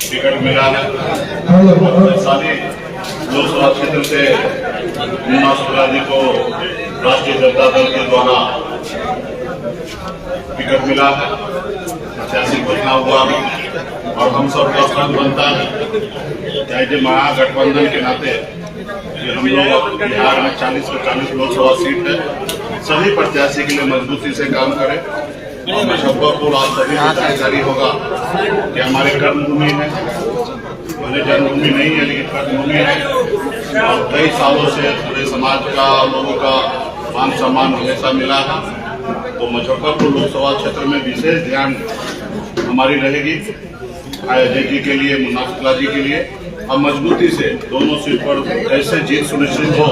Ticket मिला है। वैशाली लोकसभा क्षेत्र से मुन्ना शुक्ला जी को राष्ट्रीय जनता दल के द्वारा टिकट मिला है। प्रत्याशी घोषणा हुआ और हम सब का फर्ज बनता है चाहे महागठबंधन के नाते कि हम लोग बिहार में 40 से 40 लोकसभा सीट है, सभी प्रत्याशी के लिए मजबूती से काम करें। और मुजफ्फरपुर आज सभी को जानकारी होगा कि हमारे कर्मभूमि है, हमारी जन्मभूमि नहीं है लेकिन कर्मभूमि है और कई सालों से पूरे समाज का लोगों का मान सम्मान हमेशा मिला है। तो मुजफ्फरपुर लोकसभा क्षेत्र में विशेष ध्यान हमारी रहेगी अजय जी के लिए, मुन्ना शुक्ला जी के लिए, और मजबूती से दोनों सीट पर कैसे जीत सुनिश्चित हो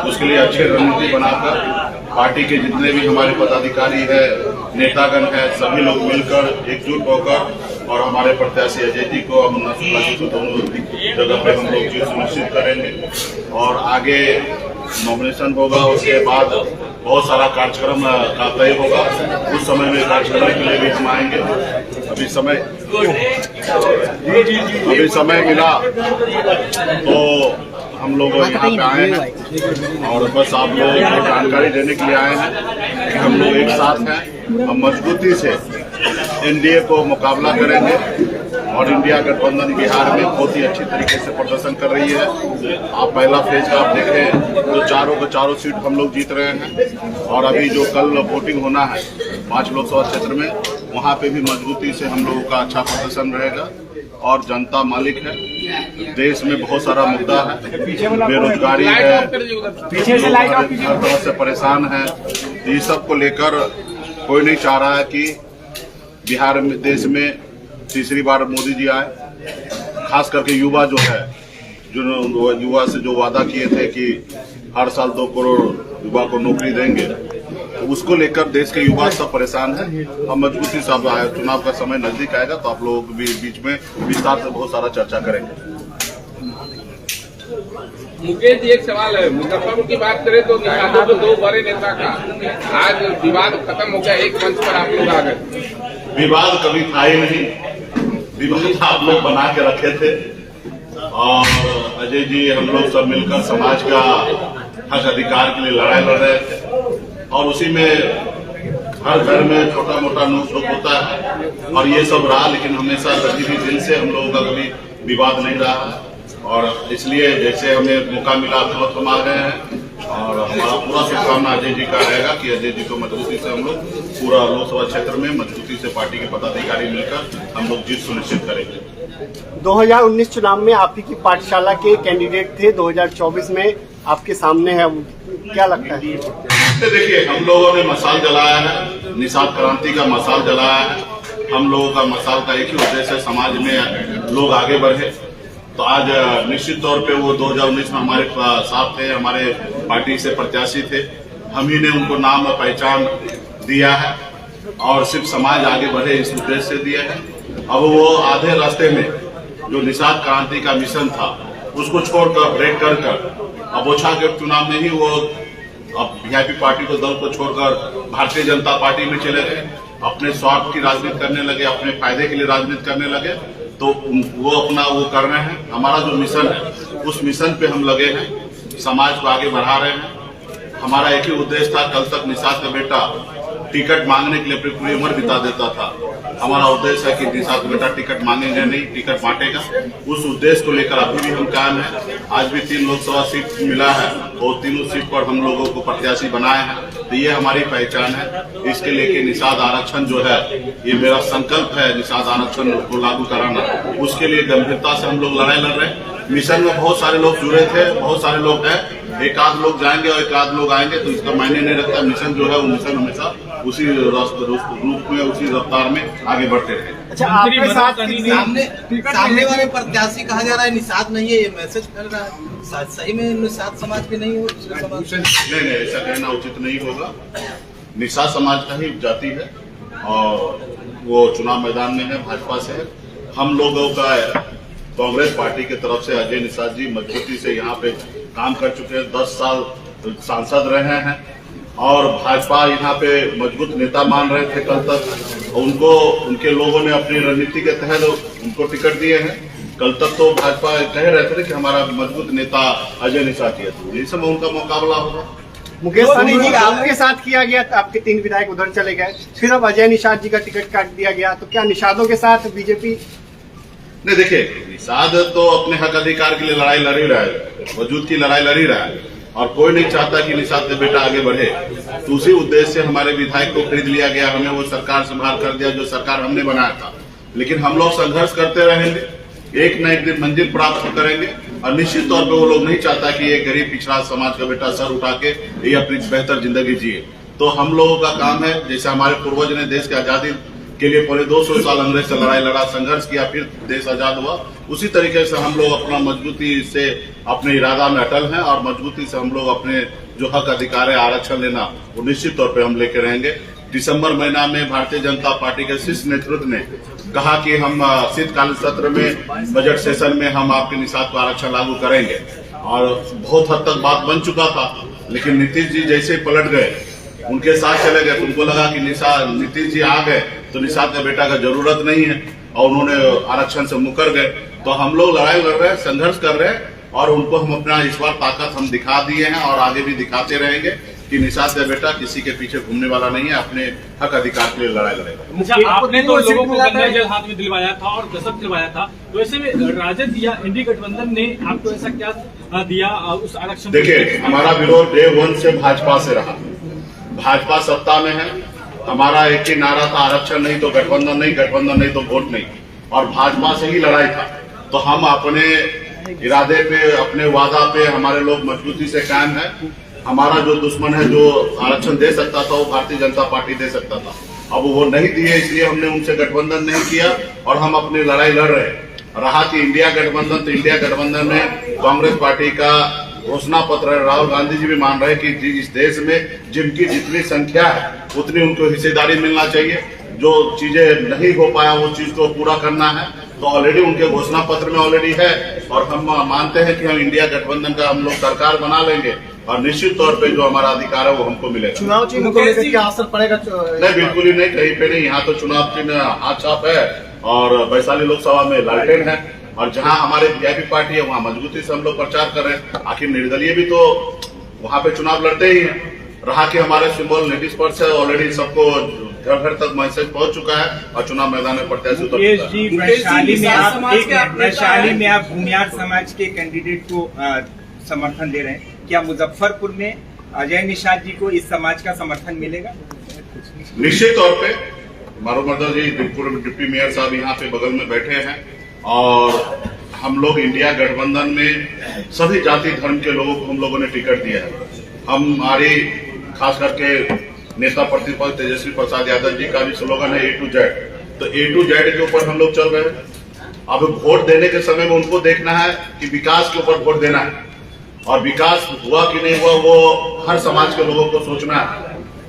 उसके लिए अच्छी रणनीति बनाकर पार्टी के जितने भी हमारे पदाधिकारी है, नेतागण है, सभी लोग मिलकर एकजुट होकर और हमारे प्रत्याशी अजय जी को और मुन्ना शुक्ला जी को दोनों जगह पे हम लोग जीत सुनिश्चित करेंगे। और आगे नॉमिनेशन होगा, उसके बाद बहुत सारा कार्यक्रम का तय होगा। उस समय में कार्यक्रम के लिए भी हम आएंगे। अभी समय मिला तो हम लोग यहाँ पे आए हैं और बस आप लोगों को जानकारी देने के लिए आए हैं कि हम लोग एक साथ हैं। हम मजबूती से एनडीए को मुकाबला करेंगे और इंडिया गठबंधन बिहार में बहुत ही अच्छी तरीके से प्रदर्शन कर रही है। आप पहला फेज का आप देखें तो चारों सीट हम लोग जीत रहे हैं और अभी जो कल वोटिंग होना है 5 लोकसभा क्षेत्र में, वहाँ पे भी मजबूती से हम लोगों का अच्छा प्रदर्शन रहेगा। और जनता मालिक है, देश में बहुत सारा मुद्दा है, बेरोजगारी है, हर तरह से परेशान है। ये सब को लेकर कोई नहीं चाह रहा है कि बिहार में, देश में तीसरी बार मोदी जी आए। खास करके युवा जो है, जो युवा से जो वादा किए थे कि हर साल 2 करोड़ युवा को नौकरी देंगे, तो उसको लेकर देश के युवा सब परेशान है। हम मजबूती से चुनाव का समय नजदीक आएगा तो आप लोग भी बीच में विस्तार से बहुत सारा चर्चा करेंगे। मुकेश जी, एक सवाल है। मुजफ्फरपुर की बात करें तो निषादों को 2 बड़े नेता का आज विवाद खत्म हो गया, एक मंच पर आप लोग आ गए। विवाद कभी था ही नहीं, विवाद आप लोग बना के रखे थे और अजय जी हम लोग सब मिलकर समाज का हक अधिकार के लिए लड़ाई लड़ रहे थे और उसी में हर घर में छोटा मोटा नोक-झोंक होता है और ये सब रहा, लेकिन हमेशा कभी भी दिल से हम लोगों का कभी विवाद नहीं रहा और इसलिए जैसे हमें मौका मिला तुरंत हम आ गए हैं और हमारा पूरा शुभकामना अजय जी का रहेगा कि अजय जी को मजबूती से हम लोग पूरा लोकसभा क्षेत्र में मजबूती से पार्टी के पदाधिकारी मिलकर हम लोग जीत सुनिश्चित करेंगे। 2019 चुनाव में आप ही की पाठशाला के कैंडिडेट थे, 2024 में आपके सामने है, क्या लगता है? देखिए, हम लोगों ने मशाल जलाया है, निषाद क्रांति का मशाल जलाया है। हम लोगों का मशाल का एक ही उद्देश्य है, समाज में लोग आगे बढ़े। तो आज निश्चित तौर पे वो 2019 में हमारे साथ थे, हमारे पार्टी से प्रत्याशी थे, हम ही ने उनको नाम और पहचान दिया है और सिर्फ समाज आगे बढ़े इस उद्देश्य से दिया है। अब वो आधे रास्ते में जो निषाद क्रांति का मिशन था उसको छोड़कर ब्रेक कर अब ओछा के चुनाव में ही वो अब वीआईपी पार्टी को दल को छोड़कर भारतीय जनता पार्टी में चले गए, अपने स्वार्थ की राजनीति करने लगे, अपने फायदे के लिए राजनीति करने लगे। तो वो अपना वो कर रहे हैं। हमारा जो मिशन है उस मिशन पे हम लगे हैं, समाज को आगे बढ़ा रहे हैं। हमारा एक ही उद्देश्य था, कल तक निषाद का बेटा टिकट मांगने के लिए अपनी पूरी उम्र बिता देता था। हमारा उद्देश्य है कि निषाद का बेटा टिकट मांगेंगे नहीं, टिकट बांटेगा। उस उद्देश्य को लेकर अभी भी हम कायम हैं। आज भी 3 लोकसभा सीट मिला है और तीनों सीट पर हम लोगों को प्रत्याशी बनाए हैं, तो ये हमारी पहचान है। इसके लेके निषाद आरक्षण जो है, ये मेरा संकल्प है, निषाद आरक्षण को लागू कराना। उसके लिए गंभीरता से हम लोग लड़ाई लड़ रहे हैं। मिशन में बहुत सारे लोग जुड़े थे, बहुत सारे लोग हैं, एक आध लोग जाएंगे और एक आध लोग आएंगे तो इसका मायने नहीं रखता। मिशन जो है वो मिशन हमेशा उसी रूप में, उसी रफ्तार में आगे बढ़ते रहे। अच्छा, आपके साथ सामने वाले प्रत्याशी कहा जा रहा है निषाद नहीं है, ये मैसेज कर रहा है, सही में निषाद समाज के नहीं हो? नहीं, ऐसा कहना उचित नहीं होगा। निषाद समाज का ही जाति है और वो चुनाव मैदान में है, भाजपा से है। हम लोगों का कांग्रेस पार्टी की तरफ से अजय निषाद जी मजबूती से यहाँ पे काम कर चुके हैं, 10 साल सांसद रहे हैं और भाजपा यहाँ पे मजबूत नेता मान रहे थे कल तक। उनको उनके लोगों ने अपनी रणनीति के तहत उनको टिकट दिए हैं। कल तक तो भाजपा कह रहे थे कि हमारा मजबूत नेता अजय निषाद जी है, इस समय उनका मुकाबला होगा। मुकेश सहनी जी आपके साथ किया गया, आपके 3 विधायक उधर चले गए, फिर अब अजय निषाद जी का टिकट काट दिया गया, तो क्या निषादों के साथ बीजेपी? नहीं, देखिए, निषाद तो अपने हक अधिकार के लिए लड़ाई लड़ ही रहा है, वजूद की लड़ाई लड़ ही रहा है, और कोई नहीं चाहता कि निषाद का बेटा आगे बढ़े। तो उसी उद्देश्य से हमारे विधायक को खरीद लिया गया, हमें वो सरकार से बाहर कर दिया जो सरकार हमने बनाया था। लेकिन हम लोग संघर्ष करते रहेंगे, एक न एक दिन मंजिल प्राप्त करेंगे, और निश्चित तौर पर वो लोग नहीं चाहता कि एक गरीब पिछड़ा समाज का बेटा सर उठा के ये अपनी बेहतर जिंदगी जिए। तो हम लोगों का काम है, जैसे हमारे पूर्वज ने देश की आजादी के लिए पूरे 200 साल अंग्रेज से लड़ाई लड़ा, संघर्ष किया, फिर देश आजाद हुआ, उसी तरीके से हम लोग अपना मजबूती से अपने इरादा में अटल हैं, और मजबूती से हम लोग अपने जो हक अधिकार है आरक्षण लेना, वो निश्चित तौर पे हम लेके रहेंगे। दिसंबर महीना में भारतीय जनता पार्टी के शीर्ष नेतृत्व ने कहा कि हम शीतकालीन सत्र में, बजट सेशन में हम आपके निषाद को आरक्षण लागू करेंगे, और बहुत हद तक बात बन चुका था। लेकिन नीतीश जी जैसे पलट गए, उनके साथ चले गए, उनको लगा कि नीतीश जी आ गए तो निषाद का बेटा का जरूरत नहीं है, और उन्होंने आरक्षण से मुकर गए। तो हम लोग लड़ाई लड़ रहे हैं, संघर्ष कर रहे हैं, और उनको हम अपना इस बार ताकत हम दिखा दिए हैं, और आगे भी दिखाते रहेंगे कि निषाद का बेटा किसी के पीछे घूमने वाला नहीं है, अपने हक अधिकार के लिए लड़ाई लड़ेगा। अच्छा, आपने तो लोगों को गंगा जल हाथ में दिलवाया था और दशक दिलवाया था, तो ऐसे में राजद या इंडी गठबंधन ने आपको ऐसा क्या दिया उस आरक्षण? देखिए, हमारा विरोध डे 1 से भाजपा से रहा। भाजपा सत्ता में है, हमारा एक ही नारा था, आरक्षण नहीं तो गठबंधन नहीं, गठबंधन नहीं तो वोट नहीं, और भाजपा से ही लड़ाई था। तो हम अपने इरादे पे, अपने वादा पे हमारे लोग मजबूती से कायम है। हमारा जो दुश्मन है, जो आरक्षण दे सकता था, वो भारतीय जनता पार्टी दे सकता था, अब वो नहीं दिए, इसलिए हमने उनसे गठबंधन नहीं किया, और हम अपनी लड़ाई लड़ रहे हैं। रहा कि इंडिया गठबंधन, तो इंडिया गठबंधन में कांग्रेस पार्टी का घोषणा पत्र है। राहुल गांधी जी भी मान रहे हैं कि इस देश में जिनकी जितनी संख्या है उतनी उनको हिस्सेदारी मिलना चाहिए। जो चीजें नहीं हो पाया वो चीज को पूरा करना है, तो ऑलरेडी उनके घोषणा पत्र में ऑलरेडी है, और हम मानते हैं कि हम इंडिया गठबंधन का हम लोग सरकार बना लेंगे, और निश्चित तौर पे जो हमारा अधिकार है वो हमको मिलेगा। चुनाव चिन्ह को लेकर क्या असर पड़ेगा? नहीं, बिल्कुल ही नहीं, कहीं पे नहीं। यहाँ तो चुनाव चिन्ह हाथ छाप है, और वैशाली लोकसभा में लालटेन है, और जहाँ हमारे वीआईपी पार्टी है वहाँ मजबूती से हम लोग प्रचार कर रहे हैं। आखिर निर्दलीय भी तो वहाँ पे चुनाव लड़ते ही हैं। रहा कि हमारे सिंबल लेडीज पर्स है, ऑलरेडी सबको घर घर तक मैसेज पहुंच चुका है, और चुनाव मैदान में प्रत्याशी उतर चुका है। वैशाली में आप भूमियार समाज के कैंडिडेट को समर्थन दे रहे हैं, क्या मुजफ्फरपुर में अजय निषाद जी को इस समाज का समर्थन मिलेगा? निश्चित तौर पे मारो मर्दो जी, डिप्टी मेयर साहब यहाँ पे बगल में बैठे हैं, और हम लोग इंडिया गठबंधन में सभी जाति धर्म के लोगों को हम लोगों ने टिकट दिया है। हमारी खास करके नेता प्रतिपक्ष तेजस्वी प्रसाद यादव जी का भी स्लोगन है A to Z, तो A to Z के ऊपर हम लोग चल रहे हैं। अब वोट देने के समय में उनको देखना है कि विकास के ऊपर वोट देना है, और विकास हुआ कि नहीं हुआ वो हर समाज के लोगों को सोचना है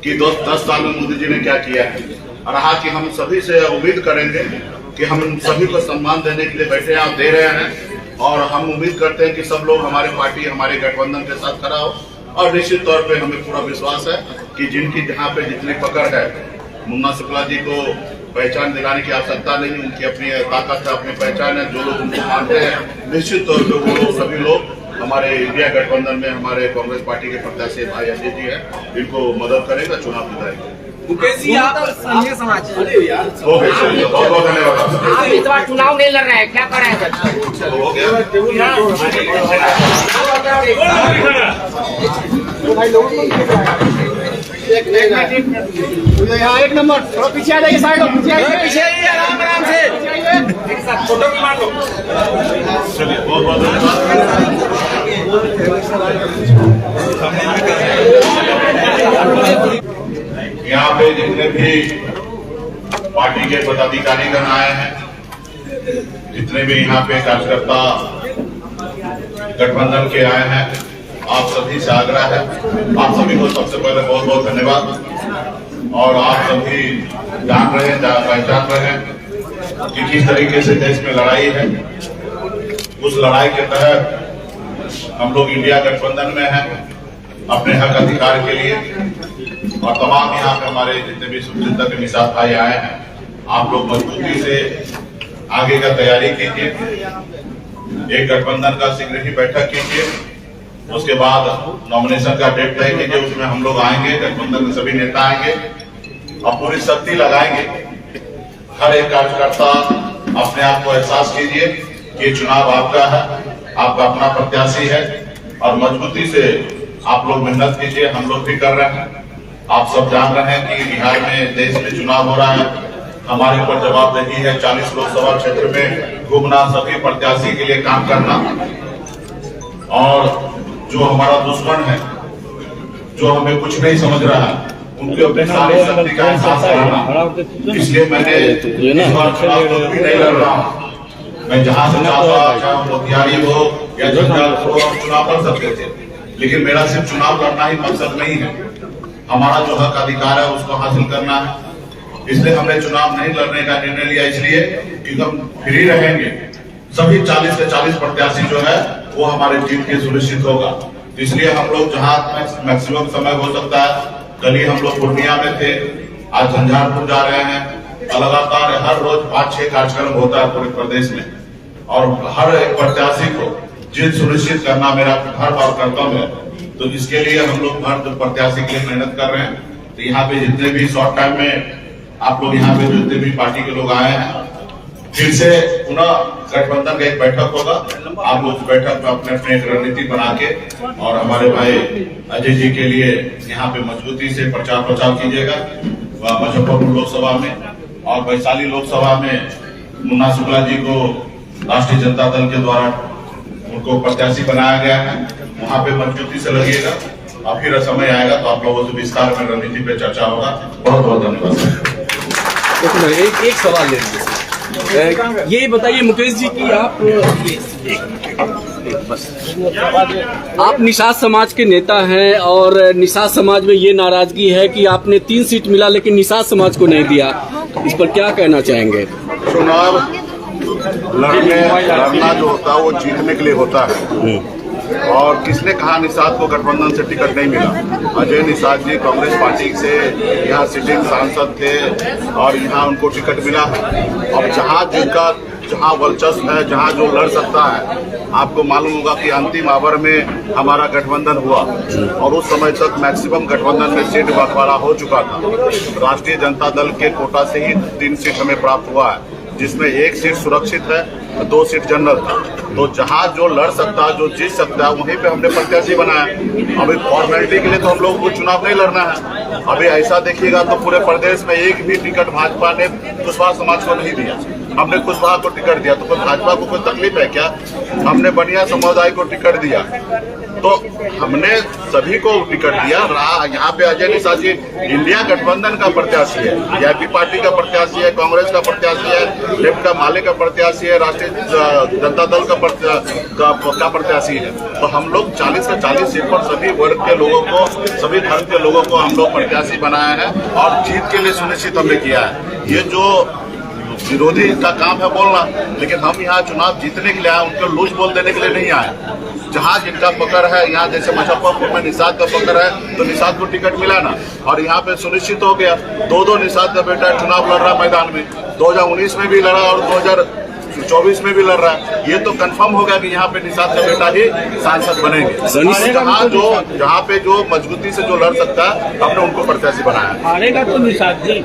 कि 10 साल में मोदी जी ने क्या किया है। रहा कि हम सभी से उम्मीद करेंगे कि हम सभी को सम्मान देने के लिए बैठे हैं, दे रहे हैं, और हम उम्मीद करते हैं कि सब लोग हमारे पार्टी, हमारे गठबंधन के साथ खड़ा हो। और निश्चित तौर पे हमें पूरा विश्वास है कि जिनकी जहाँ पे जितनी पकड़ है, मुन्ना शुक्ला जी को पहचान दिलाने की आवश्यकता नहीं, उनकी अपनी ताकत है, अपनी पहचान है। जो लोग उनको मानते हैं, निश्चित तौर पर वो लोग सभी लोग हमारे इंडिया गठबंधन में हमारे कांग्रेस पार्टी के प्रत्याशी भाई अजय जी है, इनको मदद करेगा, चुनाव जिताएंगे। मुकेश जी, आप संघीय समाज हो गए, चलिए, बहुत बहुत धन्यवाद। आप इस बार चुनाव नहीं लड़ रहे हैं, क्या कर रहे हैं? हो गया। भाई लोगों को यहाँ 1 नंबर, थोड़ा पीछे आ जाइए, साइड पीछे आइए, आराम से फोटो भी मार लो। चलिए, बहुत बहुत धन्यवाद। यहाँ पे जितने भी पार्टी के पदाधिकारीगण आए हैं, जितने भी यहाँ पे कार्यकर्ता गठबंधन के आए हैं, आप सभी से आग्रह है, आप सभी को सबसे पहले बहुत बहुत धन्यवाद। और आप सभी जान रहे हैं, पहचान रहे हैं कि किस तरीके से देश में लड़ाई है। उस लड़ाई के तहत हम लोग इंडिया गठबंधन में हैं, अपने हक अधिकार के लिए। और तमाम यहाँ पे हमारे जितने भी स्वतंत्रता के निषाद भाई आए हैं, आप लोग मजबूती से आगे का तैयारी कीजिए। एक गठबंधन का शीघ्र ही बैठक कीजिए, उसके बाद नॉमिनेशन का डेट तय कीजिए, उसमें हम लोग आएंगे, गठबंधन के सभी नेता आएंगे और पूरी शक्ति लगाएंगे। हर एक कार्यकर्ता अपने आप को एहसास कीजिए कि चुनाव आपका है, आपका अपना प्रत्याशी है और मजबूती से आप लोग मेहनत कीजिए। हम लोग भी कर रहे हैं। आप सब जान रहे हैं कि बिहार में, देश में चुनाव हो रहा है, हमारे ऊपर जवाबदेही है 40 लोकसभा क्षेत्र में घूमना, सभी प्रत्याशी के लिए काम करना और जो हमारा दुश्मन है, जो हमें कुछ नहीं समझ रहा है, उनके अपने सारी शक्ति का एहसास कराना। इसलिए मैंने इस बार चुनाव को भी नहीं लड़ रहा हूँ। मैं जहां से चाहता, चाहे मोतिहारी हो या झंझारपुर हो, हम चुनाव लड़ सकते थे, लेकिन मेरा सिर्फ चुनाव लड़ना ही मकसद नहीं है। हमारा जो हक अधिकार है उसको हासिल करना है। इसलिए हमने चुनाव नहीं लड़ने का निर्णय लिया, इसलिए कि हम फ्री रहेंगे। सभी 40 के 40 प्रत्याशी जो है वो हमारे जीत के सुनिश्चित होगा। इसलिए हम लोग जहां मैक्सिमम समय हो सकता है, कल ही हम लोग पूर्णिया में थे, आज झंझारपुर जा रहे हैं। लगातार हर रोज 5-6 कार्यक्रम होता है पूरे प्रदेश में और हर एक प्रत्याशी को जीत सुनिश्चित करना मेरा धर्म और कर्तव्य है। तो इसके लिए हम लोग हर प्रत्याशी के लिए मेहनत कर रहे हैं। तो यहाँ पे जितने भी शॉर्ट टाइम में आप लोग यहाँ पे जितने भी पार्टी के लोग आए हैं, फिर से पुनः गठबंधन का एक बैठक होगा। आप लोग उस बैठक में अपने अपने एक रणनीति बना के और हमारे भाई अजय जी के लिए यहाँ पे मजबूती से प्रचार कीजिएगा। मुजफ्फरपुर लोकसभा में और वैशाली लोकसभा में मुन्ना शुक्ला जी को राष्ट्रीय जनता दल के द्वारा उनको प्रत्याशी बनाया गया है। वहाँ पे मजबूती से लगिएगा और फिर समय आएगा तो आप लोगों से विस्तार में रणनीति पे चर्चा होगा। बहुत बहुत धन्यवाद। एक सवाल ले लीजिए। ये बताइए मुकेश जी कि आप निषाद समाज के नेता हैं और निषाद समाज में ये नाराजगी है कि आपने 3 सीट मिला लेकिन निषाद समाज को नहीं दिया, इस पर क्या कहना चाहेंगे? चुनाव लड़ना जो होता है वो जीतने के लिए होता है। और किसने कहा निषाद को गठबंधन से टिकट नहीं मिला? अजय निषाद जी कांग्रेस पार्टी से यहाँ सिटिंग सांसद थे और यहाँ उनको टिकट मिला है। और जहाँ वर्चस्व है, जहाँ जो लड़ सकता है, आपको मालूम होगा कि अंतिम आवर में हमारा गठबंधन हुआ और उस समय तक मैक्सिमम गठबंधन में सीट बंटवारा हो चुका था। राष्ट्रीय जनता दल के कोटा से ही 3 सीट हमें प्राप्त हुआ है, जिसमें 1 सीट सुरक्षित है, 2 सीट जनरल था। तो जहां जो लड़ सकता है, जो जीत सकता है, वहीं पे हमने प्रत्याशी बनाया। अभी फॉर्मेलिटी के लिए तो हम लोग को चुनाव नहीं लड़ना है। अभी ऐसा देखिएगा तो पूरे प्रदेश में एक भी टिकट भाजपा ने कुशवाहा समाज को नहीं दिया। हमने कुशवाहा को टिकट दिया, तो भाजपा को कोई तकलीफ है क्या? हमने बनिया समुदाय को टिकट दिया, तो हमने सभी को टिकट दिया। यहाँ पे अजय निषाद जी इंडिया गठबंधन का प्रत्याशी है, वीआईपी पार्टी का प्रत्याशी है, कांग्रेस का प्रत्याशी है, लेफ्ट का माले का प्रत्याशी है, राष्ट्रीय जनता दल का प्रत्याशी है। तो हम लोग 40 से 40 सीट पर सभी वर्ग के लोगों को, सभी धर्म के लोगों को हम लोग प्रत्याशी बनाए हैं और जीत के लिए सुनिश्चित हमने किया है। ये जो विरोधी का काम है बोलना, लेकिन हम यहाँ चुनाव जीतने के लिए आए, उनको लूज बोल देने के लिए नहीं आए। जहाँ जिनका पकड़ है, यहाँ जैसे मुजफ्फरपुर में निषाद का पकड़ है तो निषाद को टिकट मिला ना, और यहाँ पे सुनिश्चित हो गया। 2 निषाद का बेटा चुनाव लड़ रहा मैदान में, 2019 में भी लड़ा और 2024 में भी लड़ रहा है। ये तो कंफर्म हो गया कि यहाँ पे निषाद का बेटा ही सांसद बनेंगे। जहाँ पे जो मजबूती से जो लड़ सकता है, हमने उनको प्रत्याशी बनाया। हारेगा तो निषाद जी।